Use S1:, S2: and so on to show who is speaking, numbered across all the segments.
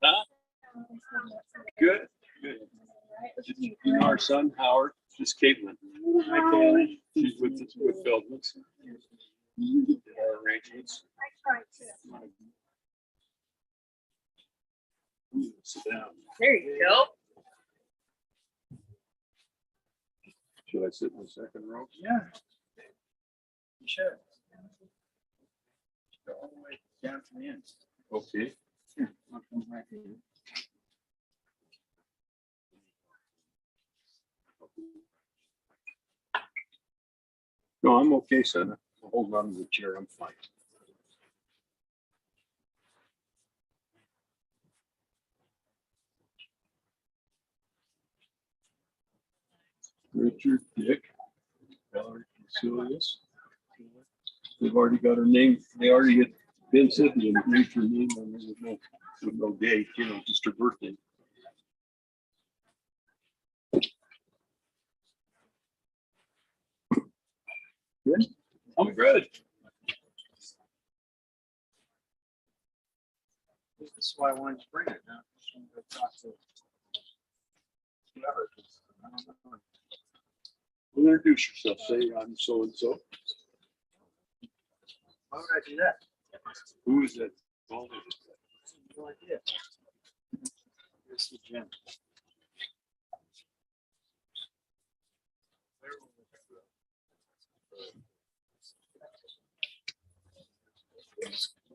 S1: Huh? Good, good. You know our son Howard, this is Caitlin. Hi, Caitlin. She's with Feldman's. Our arrangements. Sit down.
S2: There you go.
S1: Should I sit in the second row?
S3: Yeah. You should. Go all the way down to the end.
S1: Okay.
S3: Here, I'll come right here.
S1: No, I'm okay, son. I'll hold on to the chair. I'm fine. Richard, Dick, Valerie, Cecilius. They've already got her name. They already get Ben said they agreed her name on there with no date, you know, just her birthday. Good. I'm good.
S3: This is why I wanted to bring it now. Just wanted to talk to whoever, 'cause I don't know.
S1: Well, introduce yourself. Say I'm so and so.
S3: Why would I do that?
S1: Who is it?
S3: No idea. Here's the gym.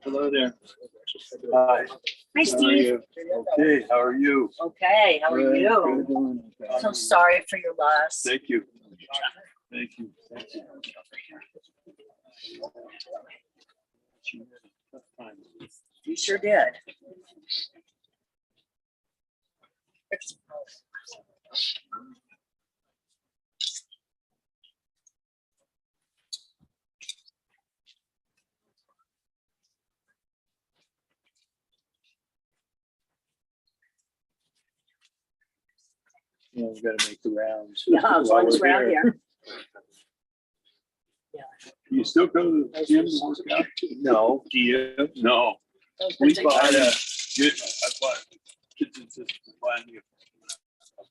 S3: Hello there.
S1: Hi.
S2: Hi, Steve.
S1: Okay, how are you?
S2: Okay, how are
S1: Good,
S2: you?
S1: good.
S2: So sorry for your loss.
S1: Thank you. Thank you. Thank you. She had a tough time.
S2: You sure did.
S1: Yeah, we gotta make the rounds.
S2: Yeah, as long as we're out here.
S1: You still go to the gym to work out? No. Do you? No. We bought a good, I bought kitchen system, buying me a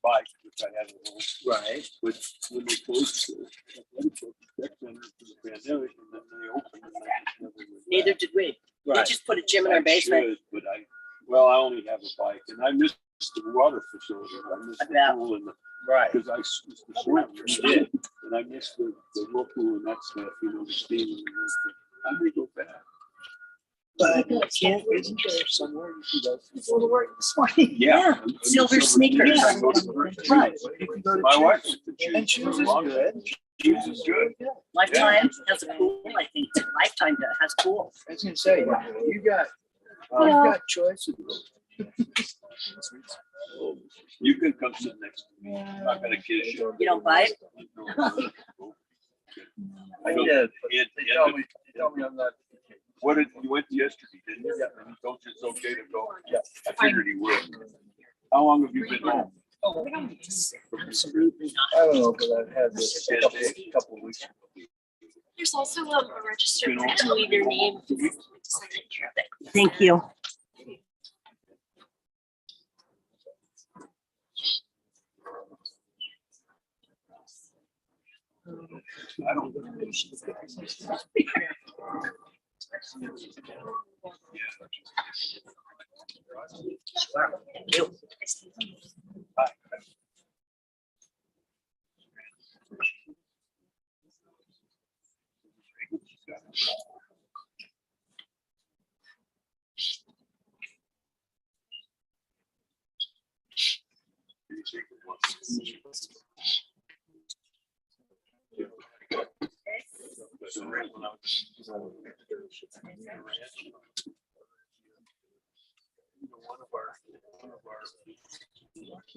S1: bike, which I had at home. Right. Which when they closed the tech center for the pandemic, and then they opened it. I just never went
S2: Neither
S1: back.
S2: did we. They
S1: Right.
S2: just put a gym in our
S1: I
S2: basement.
S1: should, but well, I only have a bike, and I missed the water facility. I missed
S2: I
S1: the
S2: bet.
S1: pool and the,
S3: Right.
S1: because I used to swim. You did. And I missed the whirlpool and that stuff, you know, the steam and everything. I may go back.
S3: But can't, isn't there somewhere you can go before the work this morning?
S2: Yeah, silver sneakers.
S1: I go to the
S3: Right.
S1: shoes.
S3: You can go to
S1: My
S3: church.
S1: wife went to
S3: And
S1: choose
S3: shoes
S1: for
S3: is
S1: long.
S3: good.
S1: Shoes is good.
S2: Lifetime has a pool, I think. Lifetime has pool.
S3: I was gonna say, you got choices.
S1: You can come sit next to me. I'm not gonna kiss you.
S2: You don't bite?
S3: I did. They tell me I'm not.
S1: What did you went yesterday, didn't you? And he told you it's okay to go. Yeah, I figured he would. How long have you been home?
S2: Absolutely
S3: I
S2: not.
S3: don't know, but I've had this a couple of weeks.
S4: There's also a registered to leave your name.
S2: Thank you.
S1: I don't.
S2: Thank you.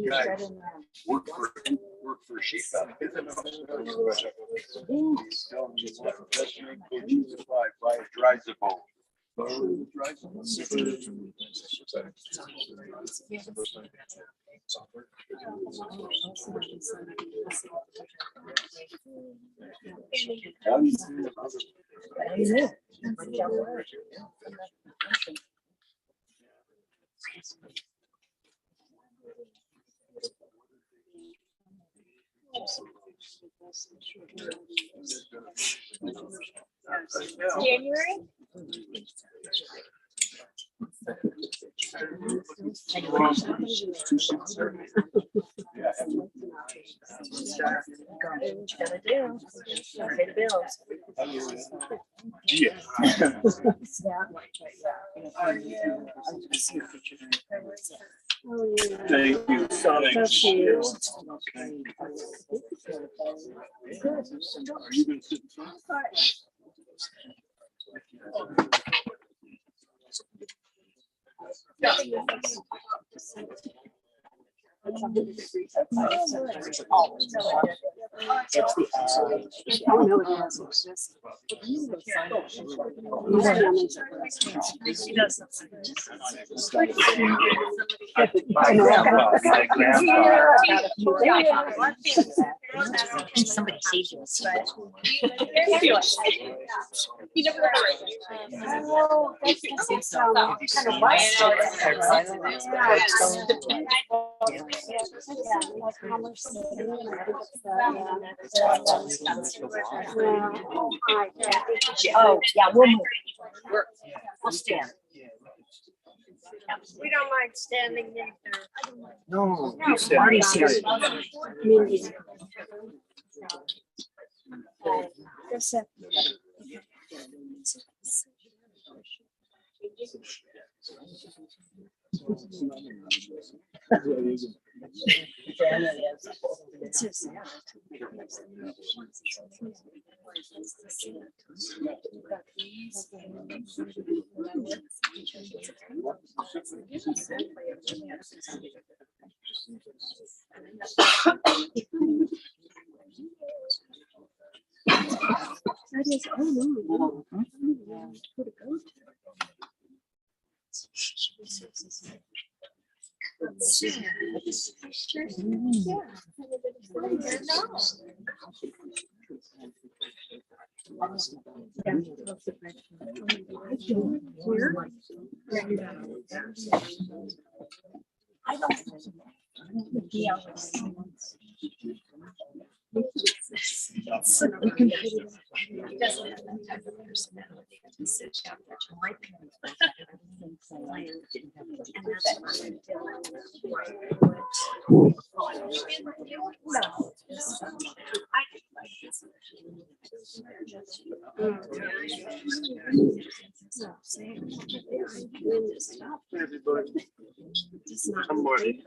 S1: Guys, work for a sheep out. Drives the boat.
S4: January? Gotta do. Pay the bills.
S1: Yeah. Thank you.
S3: Thank you.
S1: Are you gonna sit in front?
S2: Somebody saved you. Oh, yeah, we'll move. We'll stand.
S4: We don't mind standing either.
S1: No.
S2: Marty's here.
S1: I'm Marty.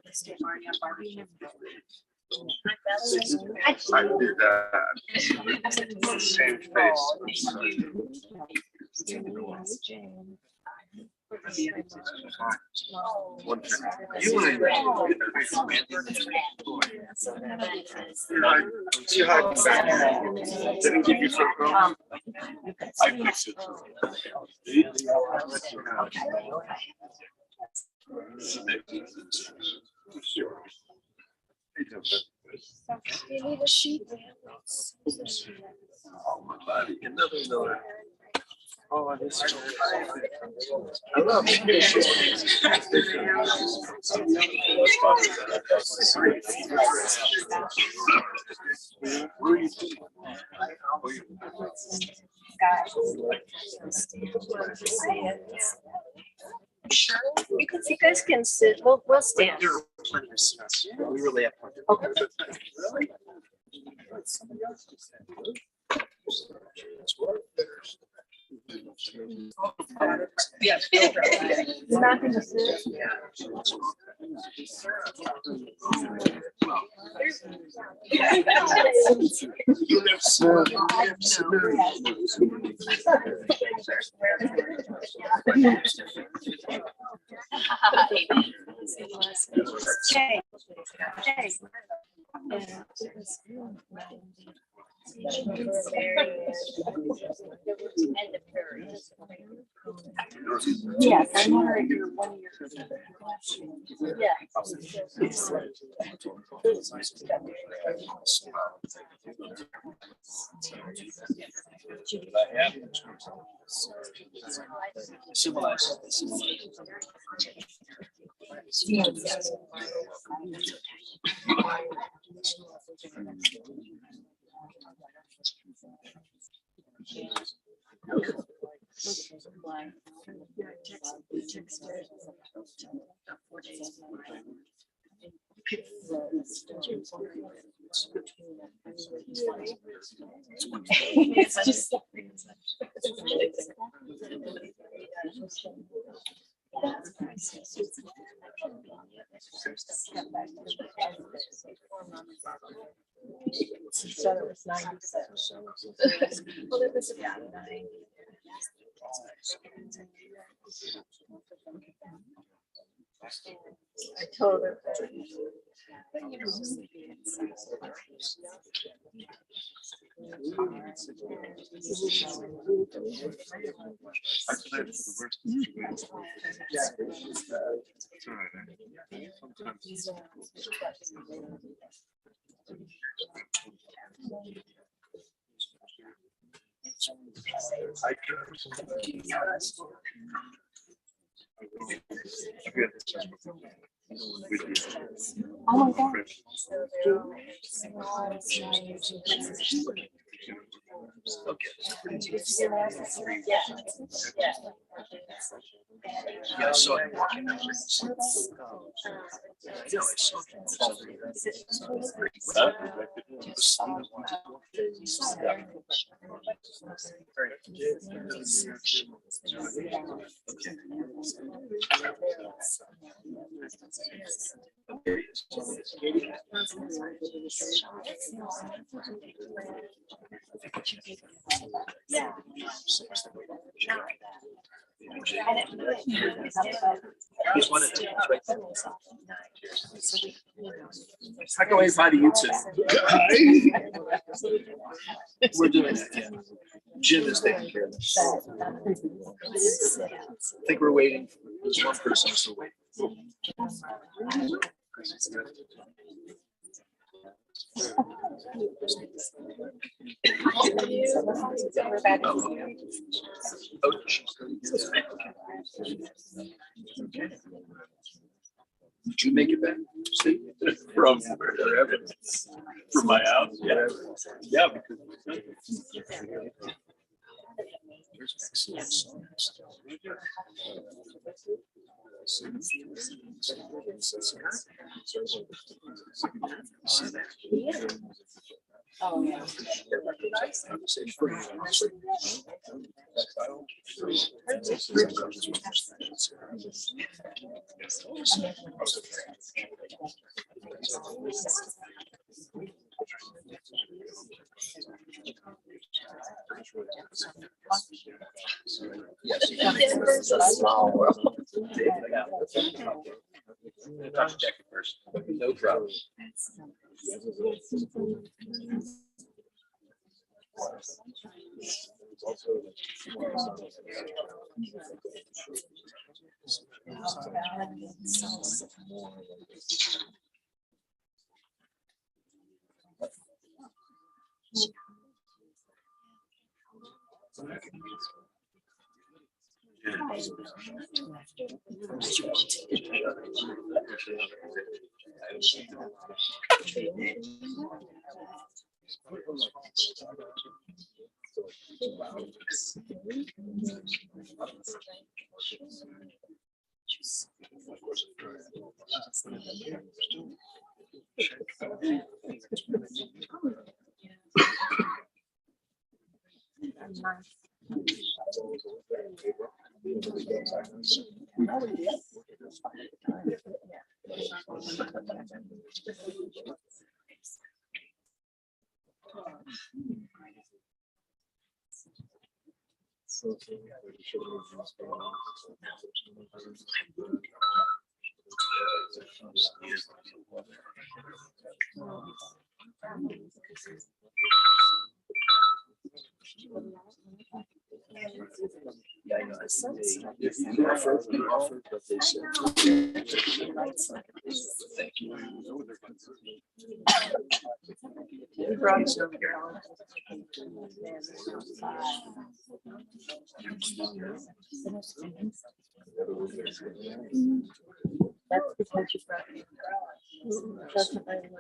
S1: I did that. Same face. See how didn't give you front row. I fixed it.
S4: You need a sheet.
S1: Oh, my body. Another. Oh, this is. I love it. Where are you from?
S4: Sure. You guys can sit. We'll stand.
S3: There are plenty of seats. We really have plenty.
S4: Okay.
S2: Yes.
S4: Nothing to sit.
S1: You never smell.
S4: Jay. Jay. Yes, I'm wondering if you're 1 year.
S3: Civilized.
S2: It's just. So it was 96. Well, it was about 9. I told her. Oh my God.
S3: Yeah, I saw him walking out.
S2: Yeah.
S3: He's one of two, right there. I go ahead by the YouTube. We're doing that, yeah. Jim is taking care of this. I think we're waiting. There's one person still waiting. Did you make it back? Steve?
S1: From wherever, from my house, yeah. Yeah, because.
S2: Oh, yeah.
S3: It's a small world. Talk to Jackie first. No problem. He offered, but they said. Thank you.
S2: That's because you brought me. That's what I learned.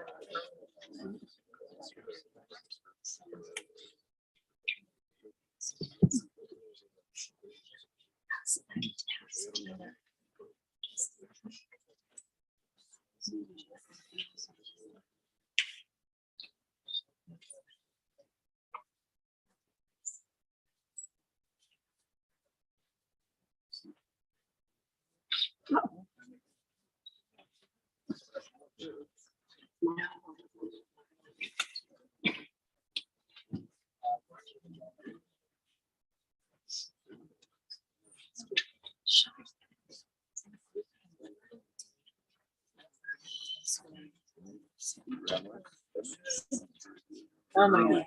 S2: Oh my God.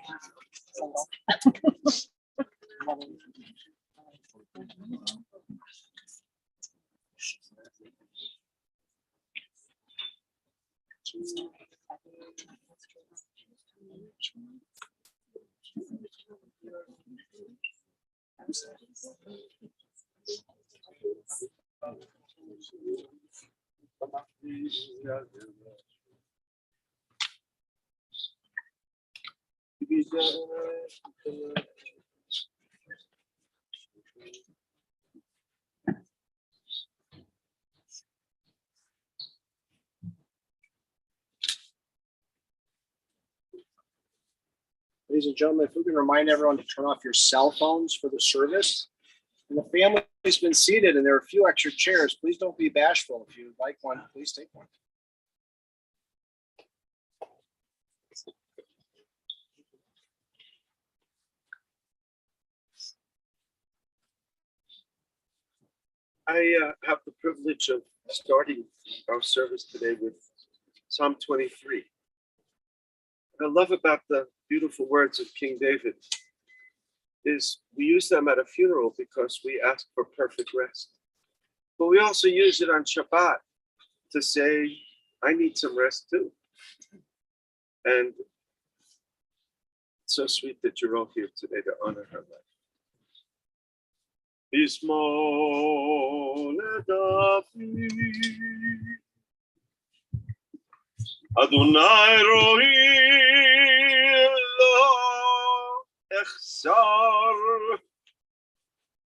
S5: Ladies and gentlemen, if we can remind everyone to turn off your cell phones for the service. And the family's been seated and there are a few extra chairs. Please don't be bashful. If you'd like one, please take one.
S1: I have the privilege of starting our service today with Psalm 23. What I love about the beautiful words of King David is we use them at a funeral because we ask for perfect rest. But we also use it on Shabbat to say, I need some rest too. And it's so sweet that you're all here today to honor her life. Bismol edafi Adonai roi lo echsar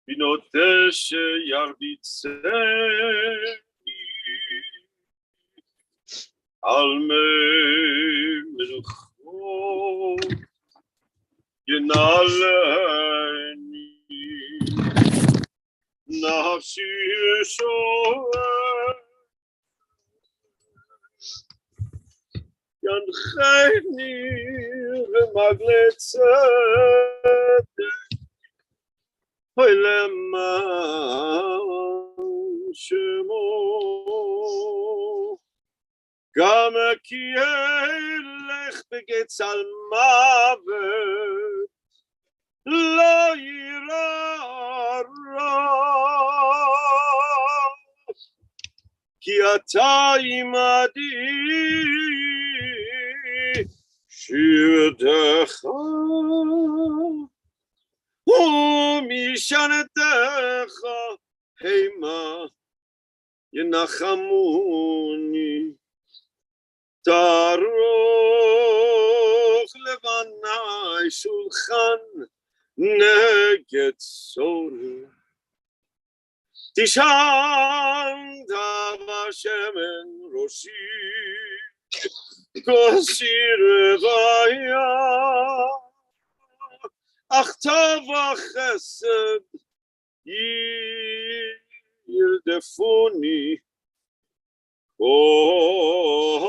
S1: binotesh yarbitzeni alme melchot yenaleni nafshi shoah yancheni v'maglet tzedek leman shemo gam ki elech begetz al mavet lo yira ra ki ata imadi shirdecha umishanetecha heima yenachamuni taruch levanai shulchan neged sori tishan tavashemen roshi kosir vaya ach tava chesed yirdefuni kol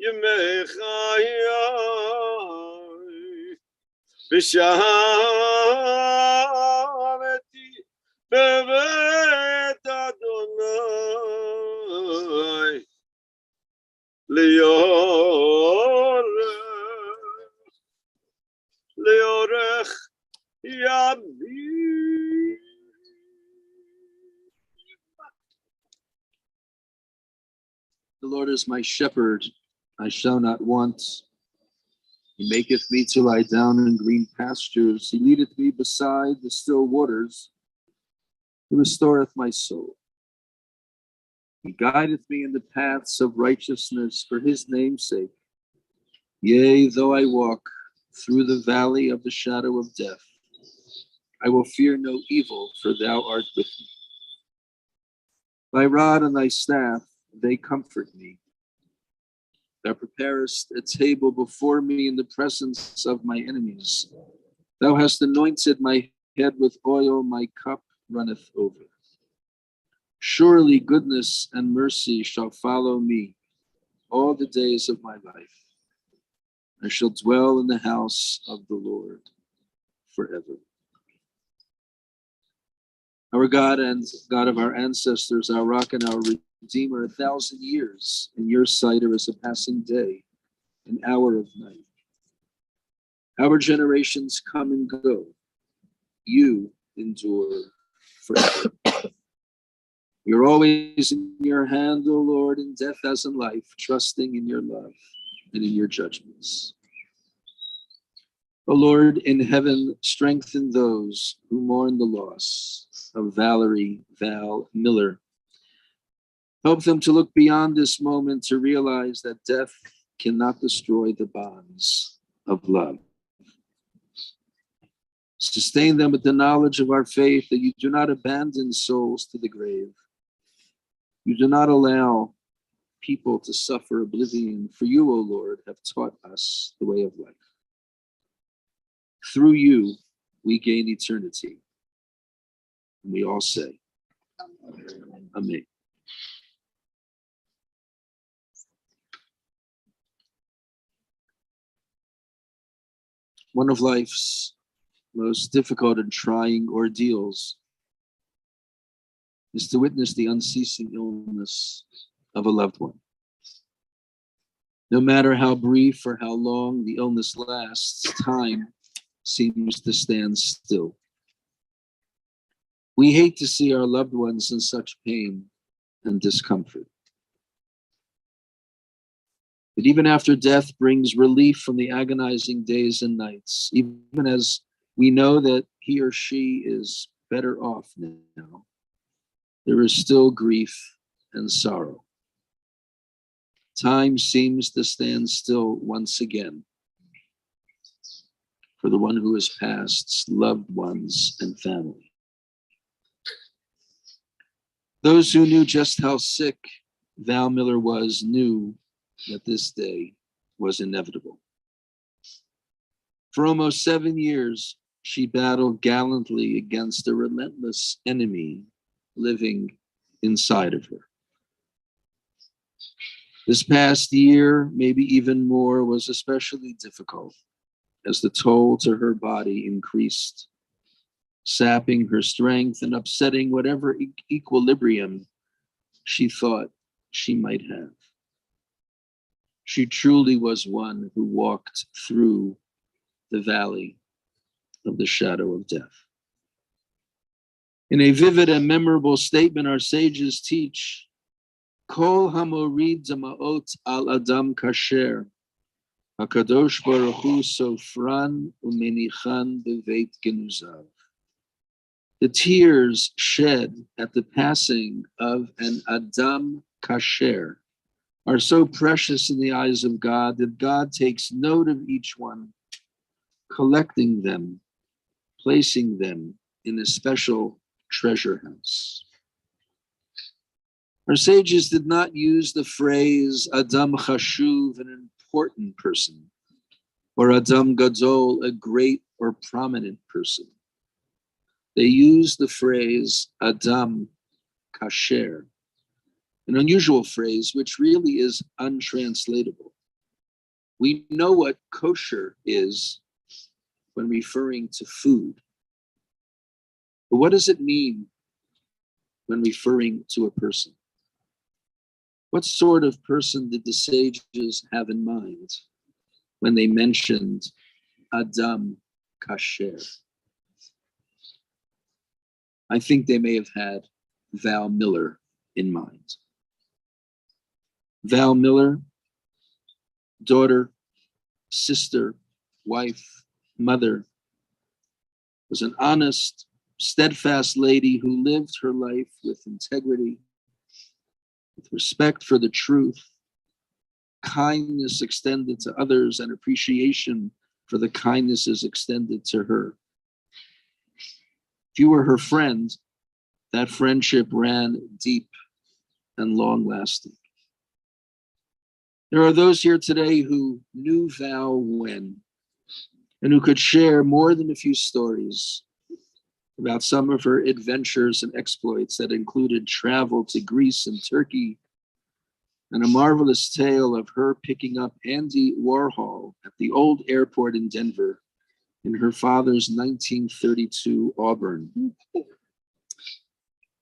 S1: yemei chayai v'shameti bevet Adonai leorech
S6: The Lord is my shepherd, I shall not want. He maketh me to lie down in green pastures. He leadeth me beside the still waters. He restoreth my soul. He guideth me in the paths of righteousness for his name's sake. Yea, though I walk through the valley of the shadow of death, I will fear no evil, for thou art with me. Thy rod and thy staff, they comfort me. Thou preparest a table before me in the presence of my enemies. Thou hast anointed my head with oil, my cup runneth over. Surely goodness and mercy shall follow me all the days of my life. I shall dwell in the house of the Lord forever. Our God and God of our ancestors, our rock and our Redeemer, 1,000 years in your sight are as a passing day, an hour of night. Our generations come and go. You endure forever. You're always in your hand, O Lord, in death as in life, trusting in your love and in your judgments. O Lord, in heaven, strengthen those who mourn the loss of Valerie Val Miller. Help them to look beyond this moment to realize that death cannot destroy the bonds of love. Sustain them with the knowledge of our faith that you do not abandon souls to the grave. You do not allow people to suffer oblivion, for you, O Lord, have taught us the way of life. Through you, we gain eternity. And we all say, Amen. One of life's most difficult and trying ordeals is to witness the unceasing illness of a loved one. No matter how brief or how long the illness lasts, time seems to stand still. We hate to see our loved ones in such pain and discomfort. But even after death brings relief from the agonizing days and nights, even as we know that he or she is better off now, there is still grief and sorrow. Time seems to stand still once again for the one who has passed, loved ones and family. Those who knew just how sick Val Miller was knew that this day was inevitable. For almost 7 years, she battled gallantly against a relentless enemy living inside of her. This past year, maybe even more, was especially difficult as the toll to her body increased, sapping her strength and upsetting whatever equilibrium she thought she might have. She truly was one who walked through the valley of the shadow of death. In a vivid and memorable statement, our sages teach, Kol hamorid zamaot al adam kasher, HaKadosh Baruch Hu sofran umenichan beveit genuzav. The tears shed at the passing of an Adam kasher are so precious in the eyes of God that God takes note of each one, collecting them, placing them in a special treasure house. Our sages did not use the phrase Adam Chashuv, an important person, or Adam Gadol, a great or prominent person. They used the phrase Adam Kasher, an unusual phrase which really is untranslatable. We know what kosher is when referring to food. But what does it mean when referring to a person? What sort of person did the sages have in mind when they mentioned Adam Kasher? I think they may have had Val Miller in mind. Val Miller, daughter, sister, wife, mother, was an honest, steadfast lady who lived her life with integrity, with respect for the truth, kindness extended to others, and appreciation for the kindnesses extended to her. If you were her friend, that friendship ran deep and long lasting. There are those here today who knew Val when, and who could share more than a few stories about some of her adventures and exploits that included travel to Greece and Turkey, and a marvelous tale of her picking up Andy Warhol at the old airport in Denver in her father's 1932 Auburn.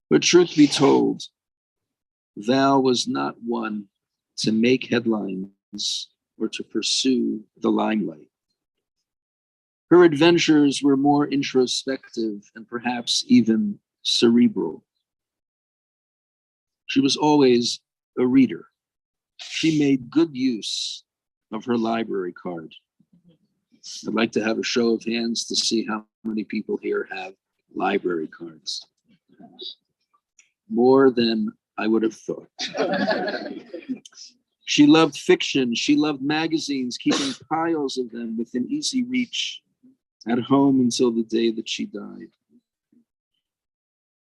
S6: But truth be told, Val was not one to make headlines or to pursue the limelight. Her adventures were more introspective and perhaps even cerebral. She was always a reader. She made good use of her library card. I'd like to have a show of hands to see how many people here have library cards. More than I would have thought. She loved fiction. She loved magazines, keeping piles of them within easy reach at home until the day that she died.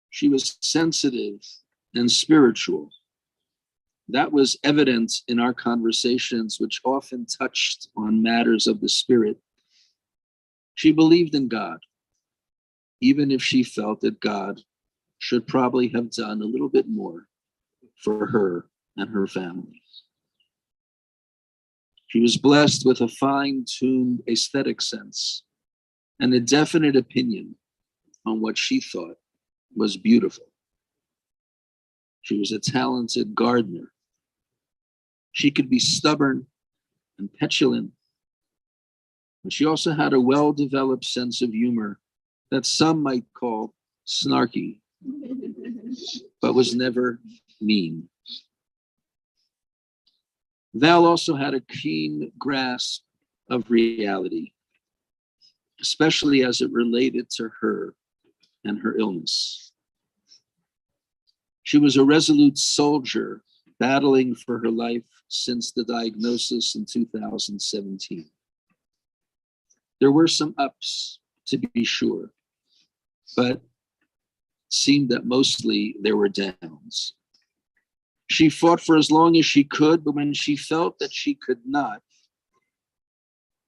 S6: She was sensitive and spiritual. That was evident in our conversations, which often touched on matters of the spirit. She believed in God, even if she felt that God should probably have done a little bit more for her and her family. She was blessed with a fine-tuned aesthetic sense and a definite opinion on what she thought was beautiful. She was a talented gardener. She could be stubborn and petulant, but she also had a well-developed sense of humor that some might call snarky, but was never mean. Val also had a keen grasp of reality, especially as it related to her and her illness. She was a resolute soldier battling for her life since the diagnosis in 2017. There were some ups, to be sure, but it seemed that mostly there were downs. She fought for as long as she could, but when she felt that she could not,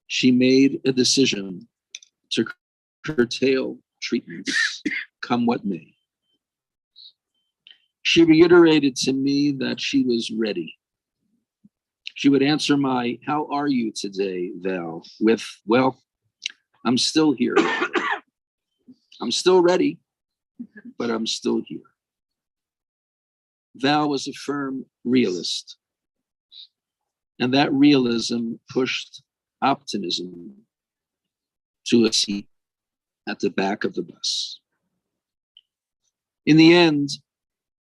S6: she made a decision to curtail treatments, come what may. She reiterated to me that she was ready. She would answer my, "How are you today, Val?" with, "Well, I'm still here. I'm still ready, but I'm still here." Val was a firm realist, and that realism pushed optimism to a seat at the back of the bus. In the end,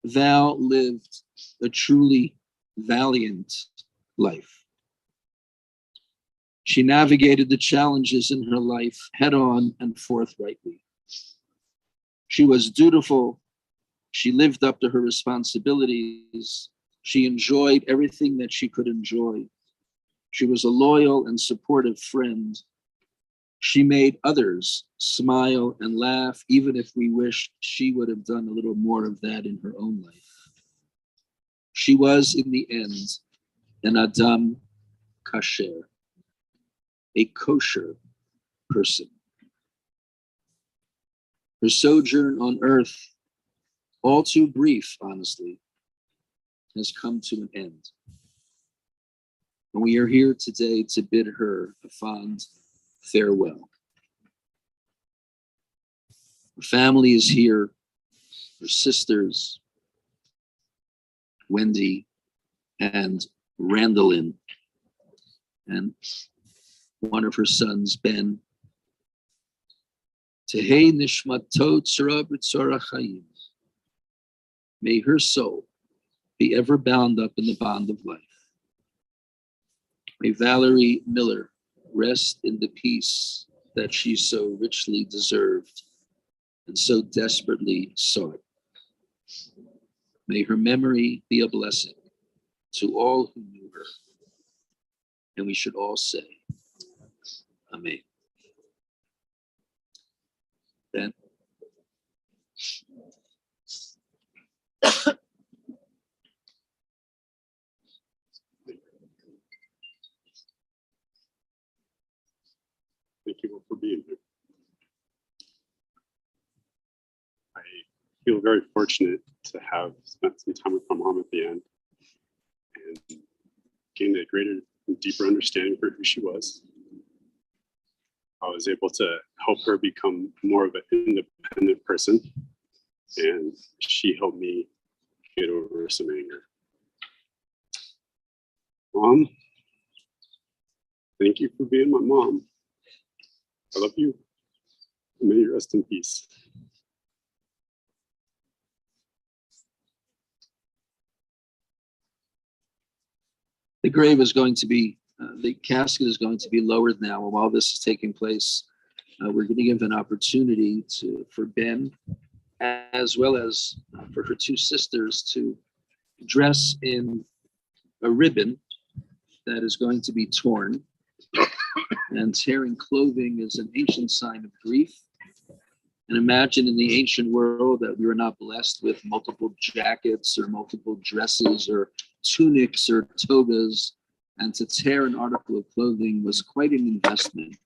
S6: Val lived a truly valiant life. She navigated the challenges in her life head on and forthrightly. She was dutiful. She lived up to her responsibilities. She enjoyed everything that she could enjoy. She was a loyal and supportive friend. She made others smile and laugh, even if we wished she would have done a little more of that in her own life. She was, in the end, an Adam Kasher, a kosher person. Her sojourn on earth, all too brief, honestly, has come to an end. And we are here today to bid her a fond farewell. Her family is here, her sisters, Wendy and Randallin, and one of her sons, Ben, Tehei nishmato tzara b'tzara chayim. May her soul be ever bound up in the bond of life. May Valerie Miller rest in the peace that she so richly deserved and so desperately sought. May her memory be a blessing to all who knew her. And we should all say, Amen. Ben.
S7: Thank you all for being here. I feel very fortunate to have spent some time with my mom at the end and gained a greater and deeper understanding for who she was. I was able to help her become more of an independent person, and she helped me get over some anger. Mom, thank you for being my mom. I love you. May you rest in peace.
S6: The grave is going to be, the casket is going to be lowered now. And while this is taking place, we're going to give an opportunity for Ben, as well as for her two sisters, to dress in a ribbon that is going to be torn. And tearing clothing is an ancient sign of grief. And imagine in the ancient world that we were not blessed with multiple jackets or multiple dresses or tunics or togas. And to tear an article of clothing was quite an investment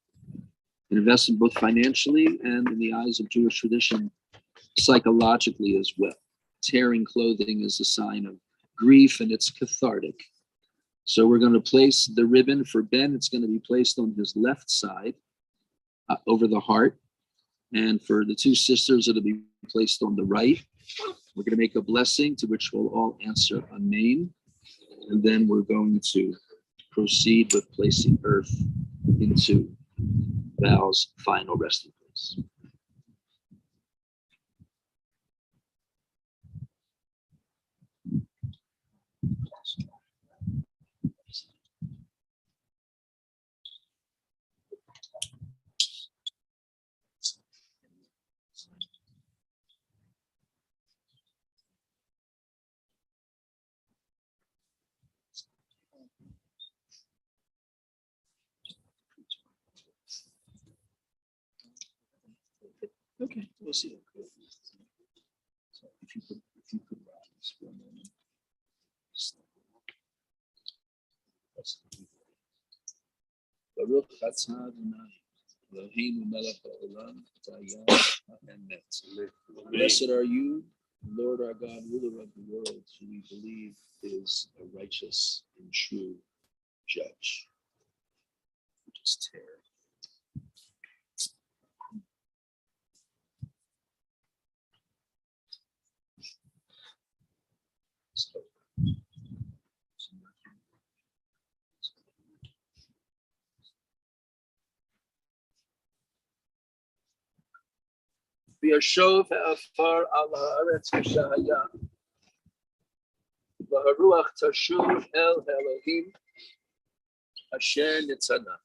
S6: both financially and in the eyes of Jewish tradition, psychologically as well. Tearing clothing is a sign of grief and it's cathartic. So we're going to place the ribbon for Ben. It's going to be placed on his left side over the heart. And for the two sisters, it'll be placed on the right. We're going to make a blessing to which we'll all answer Amen. And then we're going to proceed with placing earth into Val's final resting place. Okay, we'll see. So if you could rise for a moment. Baruch atah Adonai, Eloheinu melech haolam, v'hayah ha'emet. Blessed are you, Lord our God, ruler of the world, who we believe is a righteous and true judge. Just tear. V'yashov ha'afar al haaretz k'shahaya, v'haruach tashuv el Elohim asher nitzana.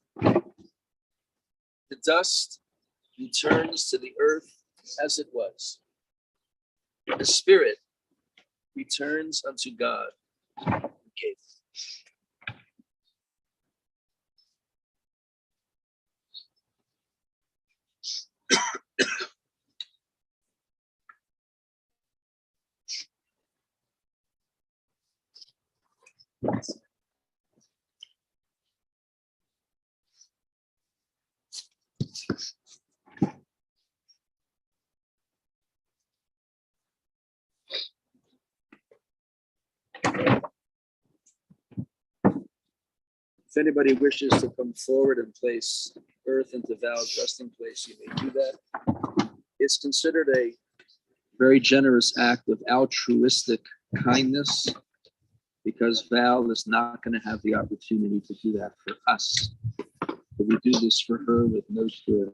S6: The dust returns to the earth as it was. The spirit returns unto God. Okay. If anybody wishes to come forward and place earth into Val's resting place, you may do that. It's considered a very generous act of altruistic kindness because Val is not going to have the opportunity to do that for us. But we do this for her with no strings.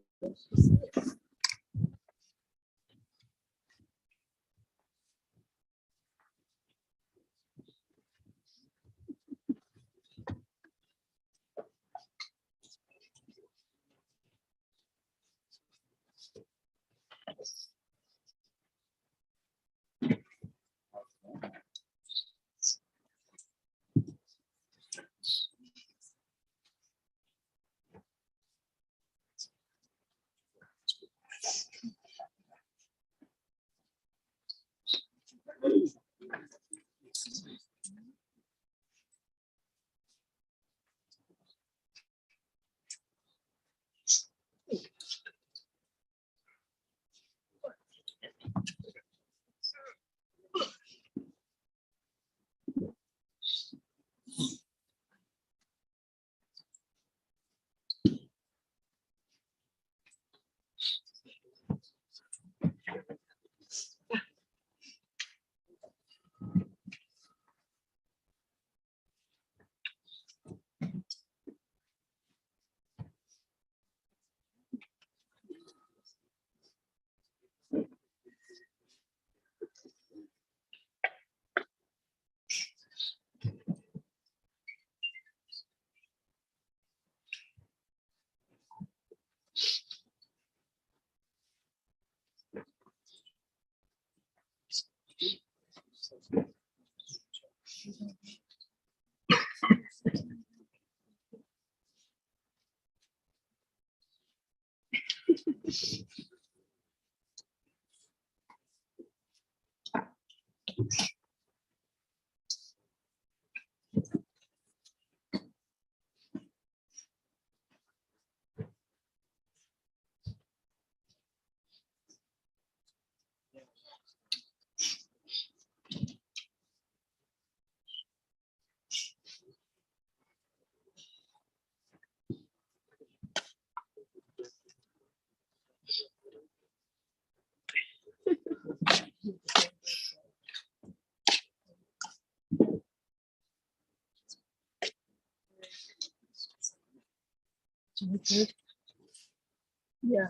S2: Yeah.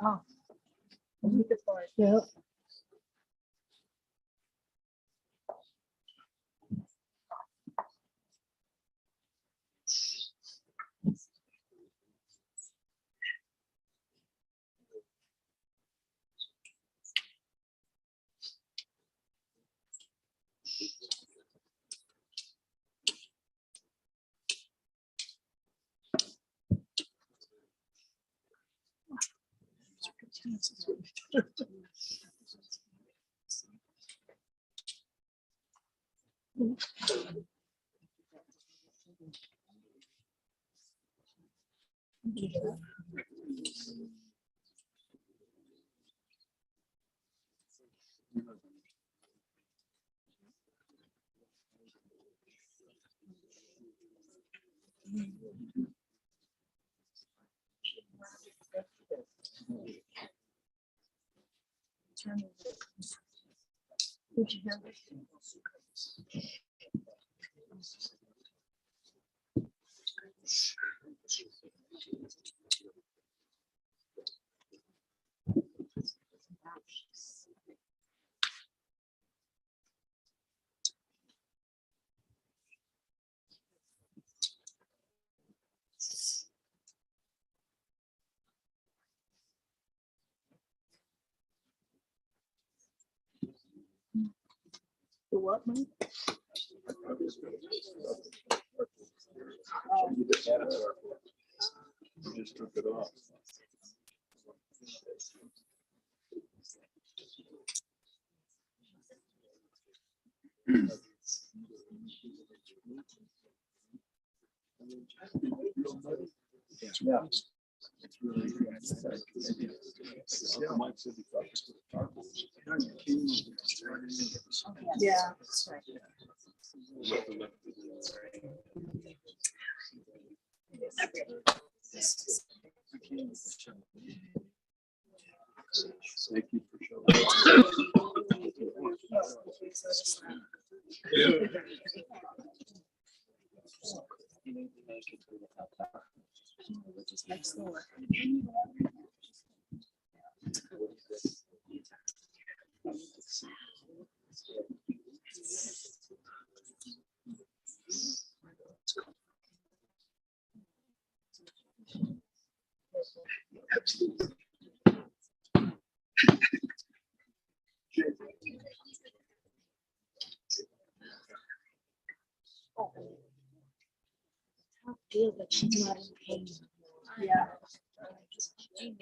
S2: Oh. Yeah. The what, Mike?
S1: Just took it off. Yeah.
S2: Yeah.
S1: Thank you for showing.
S2: Which is next door.
S4: Tough deal, but she's not in pain.
S2: Yeah.
S4: Amen.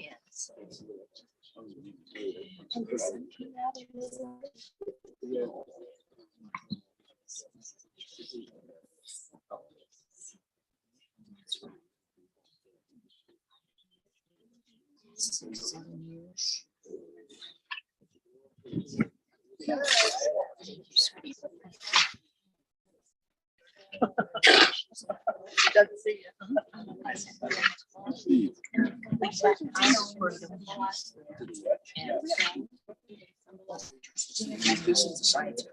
S2: Doesn't see you.
S3: This is the science.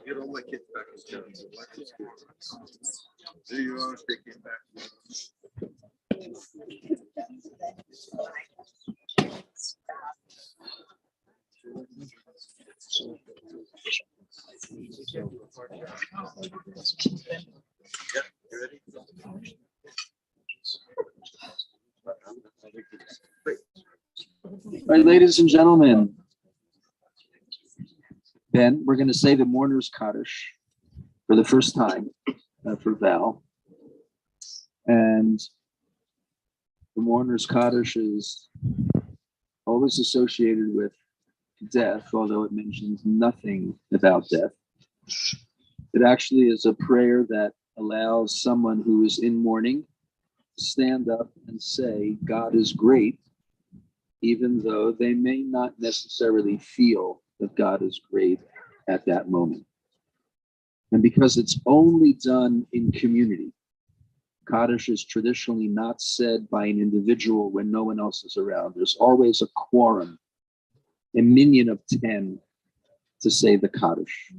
S1: Get all my kids back in town. Do you want to take him back? Yeah, you ready?
S6: All right, ladies and gentlemen, Ben, we're going to say the mourner's Kaddish for the first time for Val. And the mourner's Kaddish is always associated with death, although it mentions nothing about death. It actually is a prayer that allows someone who is in mourning to stand up and say, God is great, even though they may not necessarily feel that God is great at that moment. And because it's only done in community, Kaddish is traditionally not said by an individual when no one else is around. There's always a quorum, a minyan of 10 to say the Kaddish.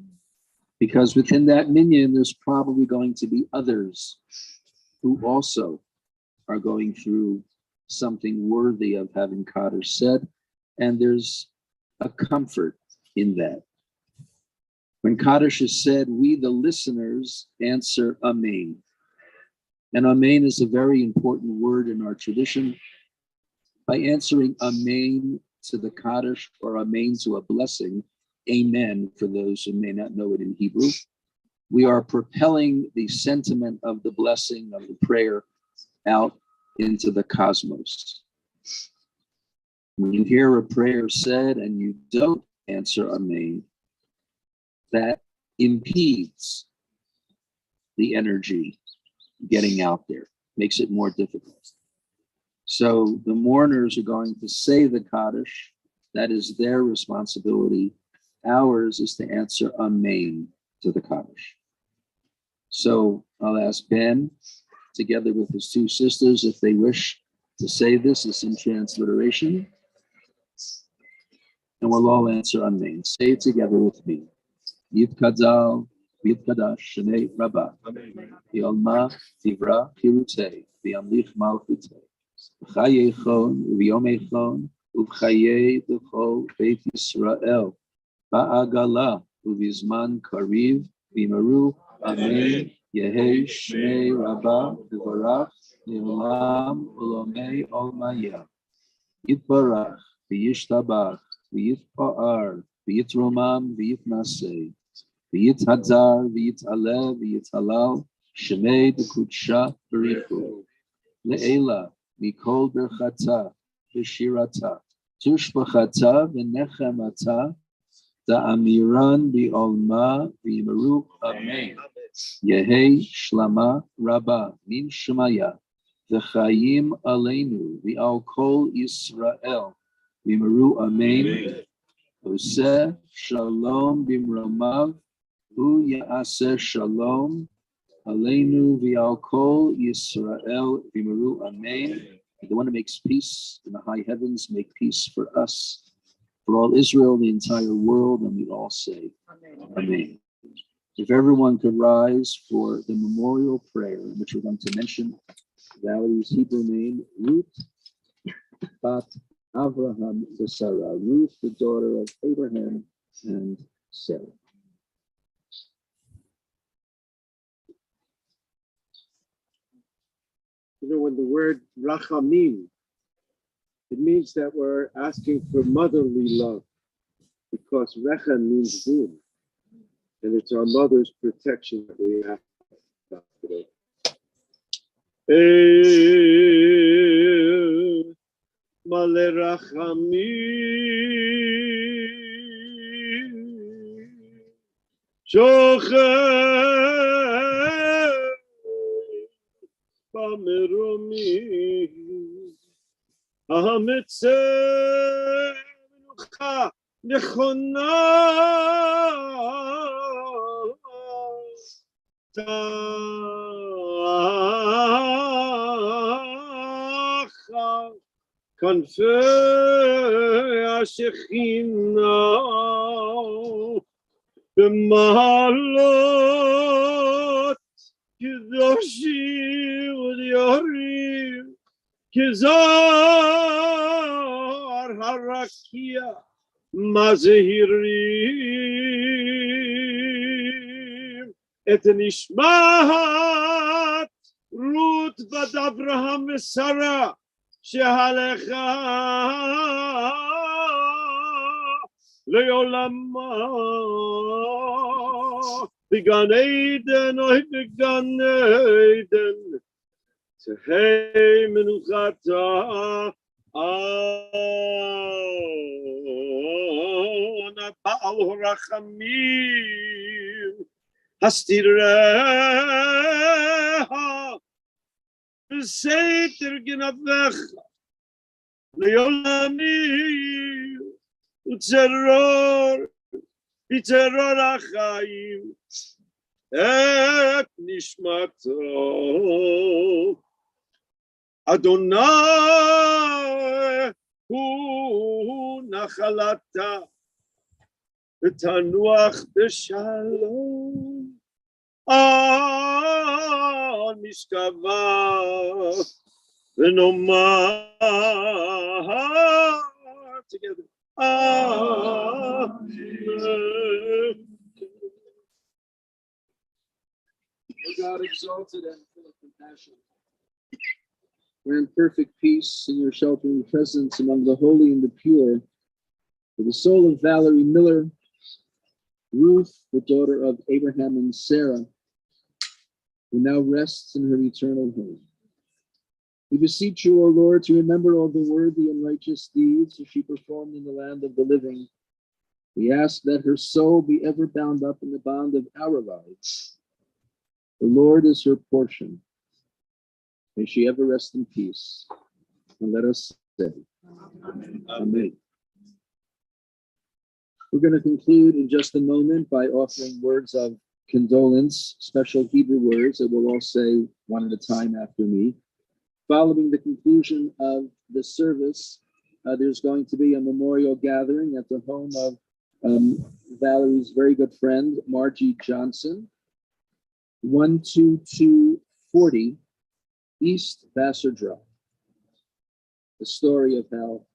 S6: Because within that minyan, there's probably going to be others who also are going through something worthy of having Kaddish said, and there's a comfort in that. When Kaddish is said, we, the listeners, answer Amen. And Amen is a very important word in our tradition. By answering Amen to the Kaddish or Amen to a blessing, Amen for those who may not know it in Hebrew, we are propelling the sentiment of the blessing of the prayer out into the cosmos. When you hear a prayer said and you don't answer Amen, that impedes the energy getting out there, makes it more difficult. So the mourners are going to say the Kaddish. That is their responsibility. Ours is to answer Amen to the Kaddish. So I'll ask Ben, together with his two sisters, if they wish to say this is in transliteration. And we'll all answer Amen. Say it together with me. Yitkadal, Yitkadash, Shnei Rabbah, Yolma, Tivra, Kirute, Viamlich Malchute, Chayechon, Viomechon, Uvchaye, Dechol, Beit Yisrael, Ba'agala, Uvizman Kariv, Vimaru, Amen, Yehe, Shnei Rabbah, Vivarach, Nilam, Ulomei, Olmaya, Yitbarach, V'yishtabach, V'yitpa'ar, V'yitromam, V'yitnaseh, V'yithadzar, V'yit'aleh, V'yit'halal, Shemei B'kudsha B'richu, Le'ela, Mikol Berchata, V'shirata, Tushbachata, V'nechemata, Da'amiran B'olma, V'yimaru, Amen. Yehi Shlama Rabba, Min Shemaya, V'chayim Aleinu, V'al Kol Yisrael, V'yimaru, Amen. Oseh Shalom B'mramav, Hu Ya'aseh Shalom, Aleinu V'al Kol Yisrael, V'yimaru, Amen. The one who makes peace in the high heavens, make peace for us, for all Israel, the entire world, and we all say, Amen. If everyone could rise for the memorial prayer, in which we're going to mention Valerie's Hebrew name, Ruth Bat Avraham Sarah, Ruth, the daughter of Abraham and Sarah.
S8: You know, when the word rachamim, it means that we're asking for motherly love, because rechem means boon, and it's our mother's protection that we have today. Male rachamim, shochem b'meromim, Hametzeh menucha nechona tacha kanfei hashechina b'malot kedoshim u'yarim Kizar harakia mazehirim et nishmat Ruth bat Avraham v'Sara shehalecha לעולמה. בגן עדן אוי בגן עדן, תהי מנוחתה. אנא בעל הרחמים, הסתיריה בסתר גנבך לעולמים, בטרור החיים את נשמתו. אדוני הוא נחלתה, ותנוח בשלום על משכבה, ונאמר together, Amen.
S6: God exalted and full of compassion, grant perfect peace in your sheltering presence among the holy and the pure, for the soul of Valerie Miller, Ruth, the daughter of Abraham and Sarah, who now rests in her eternal home. We beseech you, O Lord, to remember all the worthy and righteous deeds which she performed in the land of the living. We ask that her soul be ever bound up in the bond of our lives. The Lord is her portion. May she ever rest in peace. And let us say, Amen. We're going to conclude in just a moment by offering words of condolence, special Hebrew words that we'll all say one at a time after me. Following the conclusion of the service, there's going to be a memorial gathering at the home of Valerie's very good friend, Margie Johnson, 12240 East Vassar Drive. The story of how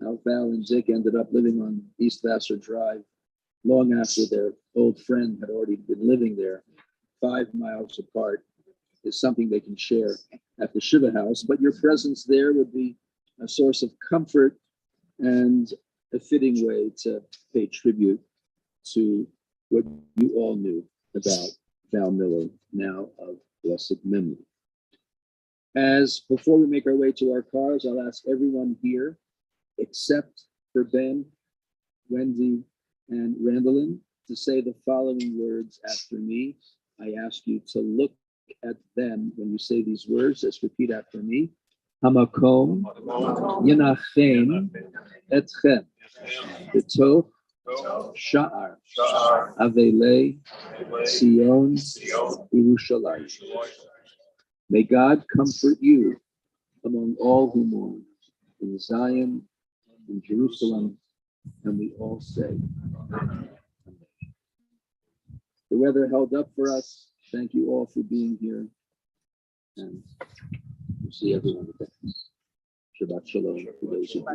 S6: Val and Dick ended up living on East Vassar Drive long after their old friend had already been living there, 5 miles apart, is something they can share at the Shiva house. But your presence there would be a source of comfort and a fitting way to pay tribute to what you all knew about Val Miller, now of blessed memory. As before we make our way to our cars, I'll ask everyone here, except for Ben, Wendy, and Randallin, to say the following words after me. I ask you to look at them when you say these words. Let's repeat after me. Hamakom Yenachem Etchem B'toch Sha'ar Avelei Sion Yerushalayim. May God comfort you among all who mourn in Zion, in Jerusalem, and we all say, Amen. The weather held up for us. Thank you all for being here. And we'll see everyone again. Shabbat Shalom.